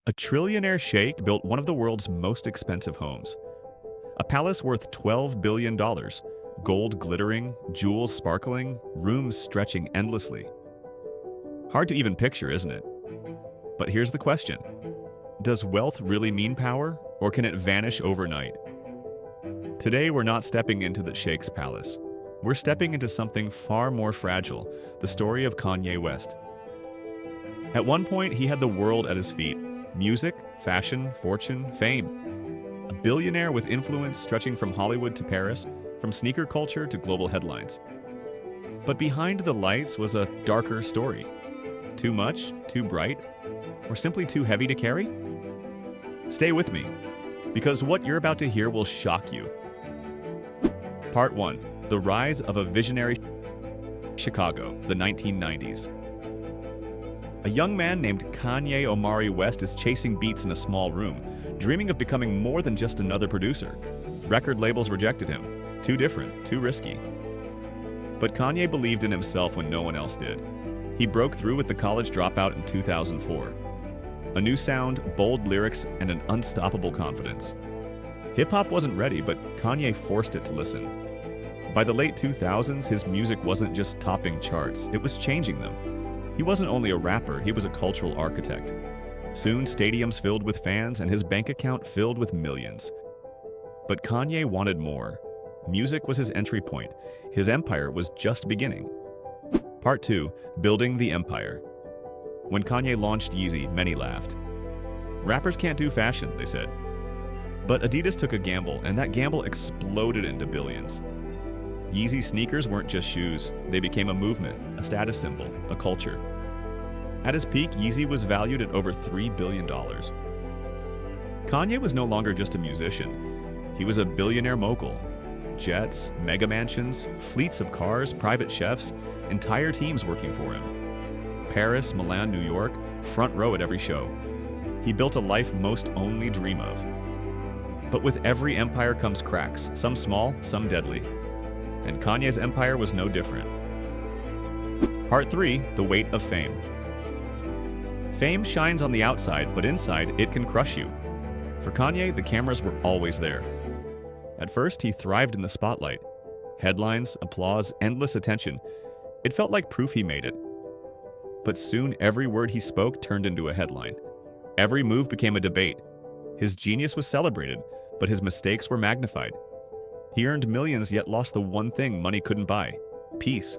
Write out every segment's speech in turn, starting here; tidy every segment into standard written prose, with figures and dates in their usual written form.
A trillionaire sheikh built one of the world's most expensive homes. A palace worth $12 billion, gold glittering, jewels sparkling, rooms stretching endlessly. Hard to even picture, isn't it? But here's the question. Does wealth really mean power, or can it vanish overnight? Today, we're not stepping into the sheikh's palace. We're stepping into something far more fragile, the story of Kanye West. At one point, he had the world at his feet. Music, fashion, fortune, fame. A billionaire with influence stretching from Hollywood to Paris, from sneaker culture to global headlines. But behind the lights was a darker story. Too much, too bright, or simply too heavy to carry? Stay with me, because what you're about to hear will shock you. Part 1. The Rise of a Visionary. Chicago, the 1990s. A young man named Kanye Omari West is chasing beats in a small room, dreaming of becoming more than just another producer. Record labels rejected him. Too different, too risky. But Kanye believed in himself when no one else did. He broke through with The College Dropout in 2004. A new sound, bold lyrics, and an unstoppable confidence. Hip-hop wasn't ready, but Kanye forced it to listen. By the late 2000s, his music wasn't just topping charts, it was changing them. He wasn't only a rapper, he was a cultural architect. Soon, stadiums filled with fans and his bank account filled with millions. But Kanye wanted more. Music was his entry point. His empire was just beginning. Part 2. Building the Empire. When Kanye launched Yeezy, many laughed. Rappers can't do fashion, they said. But Adidas took a gamble, and that gamble exploded into billions. Yeezy sneakers weren't just shoes. They became a movement, a status symbol, a culture. At his peak, Yeezy was valued at over $3 billion. Kanye was no longer just a musician. He was a billionaire mogul. Jets, mega mansions, fleets of cars, private chefs, entire teams working for him. Paris, Milan, New York, front row at every show. He built a life most only dream of. But with every empire comes cracks, some small, some deadly. And Kanye's empire was no different. Part 3. The Weight of Fame. Fame shines on the outside, but inside, it can crush you. For Kanye, the cameras were always there. At first, he thrived in the spotlight. Headlines, applause, endless attention. It felt like proof he made it. But soon, every word he spoke turned into a headline. Every move became a debate. His genius was celebrated, but his mistakes were magnified. He earned millions yet lost the one thing money couldn't buy: peace.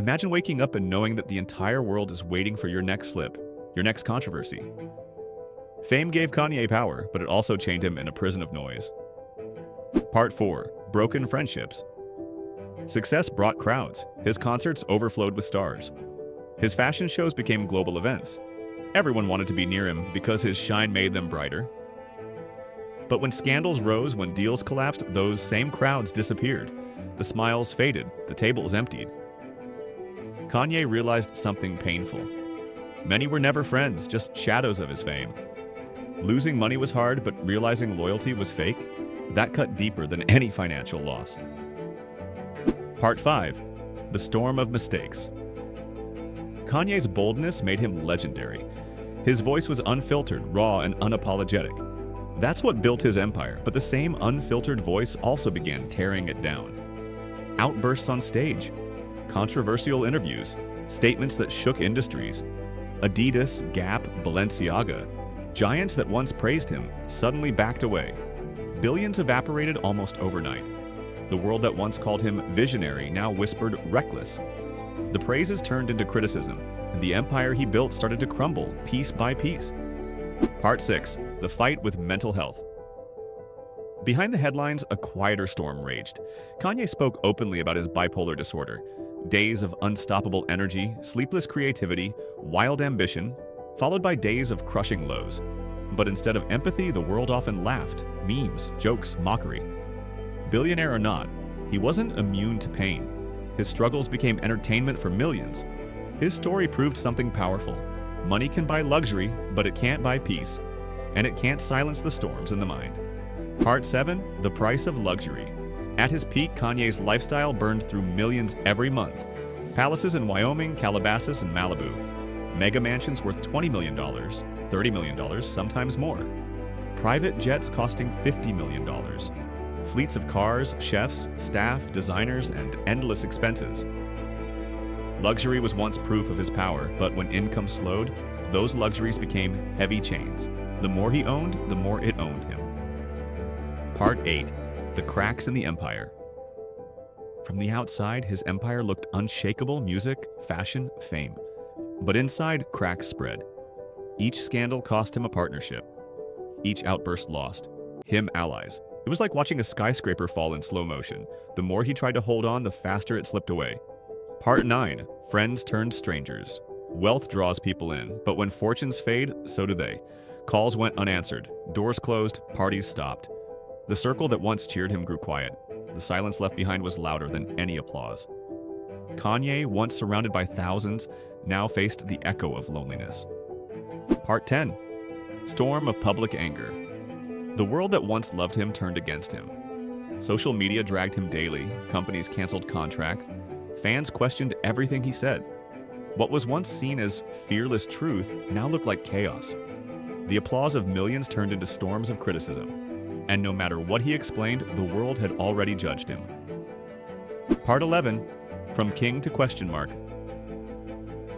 Imagine waking up and knowing that the entire world is waiting for your next slip, your next controversy. Fame gave Kanye power, but it also chained him in a prison of noise. Part 4. Broken Friendships. Success brought crowds. His concerts overflowed with stars. His fashion shows became global events. Everyone wanted to be near him because his shine made them brighter. But when scandals rose, when deals collapsed, those same crowds disappeared. The smiles faded, the tables emptied. Kanye realized something painful. Many were never friends, just shadows of his fame. Losing money was hard, but realizing loyalty was fake, that cut deeper than any financial loss. Part 5. The Storm of Mistakes. Kanye's boldness made him legendary. His voice was unfiltered, raw, and unapologetic. That's what built his empire, but the same unfiltered voice also began tearing it down. Outbursts on stage, controversial interviews, statements that shook industries. Adidas, Gap, Balenciaga, giants that once praised him, suddenly backed away. Billions evaporated almost overnight. The world that once called him visionary now whispered reckless. The praises turned into criticism, and the empire he built started to crumble piece by piece. Part 6. The Fight with Mental Health. Behind the headlines, a quieter storm raged. Kanye spoke openly about his bipolar disorder. Days of unstoppable energy, sleepless creativity, wild ambition, followed by days of crushing lows. But instead of empathy, the world often laughed. Memes, jokes, mockery. Billionaire or not, he wasn't immune to pain. His struggles became entertainment for millions. His story proved something powerful. Money can buy luxury, but it can't buy peace. And it can't silence the storms in the mind. Part 7. The Price of Luxury. At his peak, Kanye's lifestyle burned through millions every month. Palaces in Wyoming, Calabasas, and Malibu. Mega mansions worth $20 million, $30 million, sometimes more. Private jets costing $50 million. Fleets of cars, chefs, staff, designers, and endless expenses. Luxury was once proof of his power, but when income slowed, those luxuries became heavy chains. The more he owned, the more it owned him. Part 8. The cracks in the empire. From the outside, his empire looked unshakable: music, fashion, fame. But inside, cracks spread. Each scandal cost him a partnership. Each outburst lost him allies. It was like watching a skyscraper fall in slow motion. The more he tried to hold on, the faster it slipped away. Part 9. Friends turned strangers. Wealth draws people in, but when fortunes fade, so do they. Calls went unanswered. Doors closed. Parties stopped. The circle that once cheered him grew quiet. The silence left behind was louder than any applause. Kanye, once surrounded by thousands, now faced the echo of loneliness. Part 10. Storm of public anger. The world that once loved him turned against him. Social media dragged him daily. Companies canceled contracts. Fans questioned everything he said. What was once seen as fearless truth now looked like chaos. The applause of millions turned into storms of criticism. And no matter what he explained, the world had already judged him. Part 11. From king to question mark.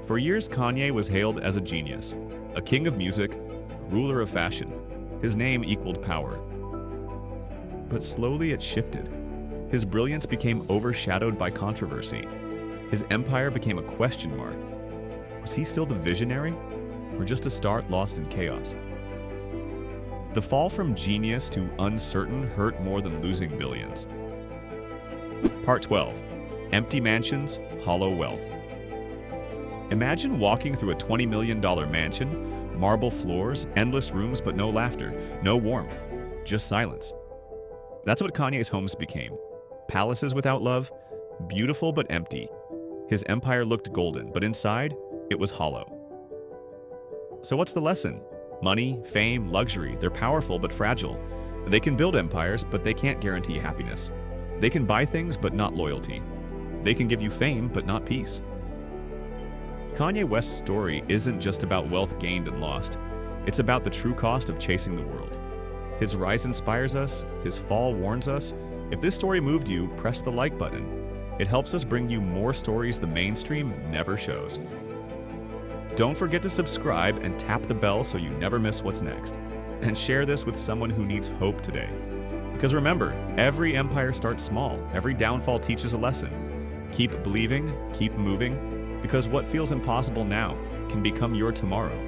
For years, Kanye was hailed as a genius, a king of music, ruler of fashion. His name equaled power. But slowly it shifted. His brilliance became overshadowed by controversy. His empire became a question mark. Was he still the visionary, or just a star lost in chaos? The fall from genius to uncertain hurt more than losing billions. Part 12. Empty mansions, hollow wealth. Imagine walking through a $20 million mansion, marble floors, endless rooms, but no laughter, no warmth, just silence. That's what Kanye's homes became. Palaces without love, beautiful but empty. His empire looked golden, but inside, it was hollow. So what's the lesson? Money, fame, luxury, they're powerful but fragile. They can build empires, but they can't guarantee happiness. They can buy things, but not loyalty. They can give you fame, but not peace. Kanye West's story isn't just about wealth gained and lost. It's about the true cost of chasing the world. His rise inspires us, his fall warns us. If this story moved you, press the like button. It helps us bring you more stories the mainstream never shows. Don't forget to subscribe and tap the bell so you never miss what's next. And share this with someone who needs hope today. Because remember, every empire starts small. Every downfall teaches a lesson. Keep believing, keep moving, because what feels impossible now can become your tomorrow.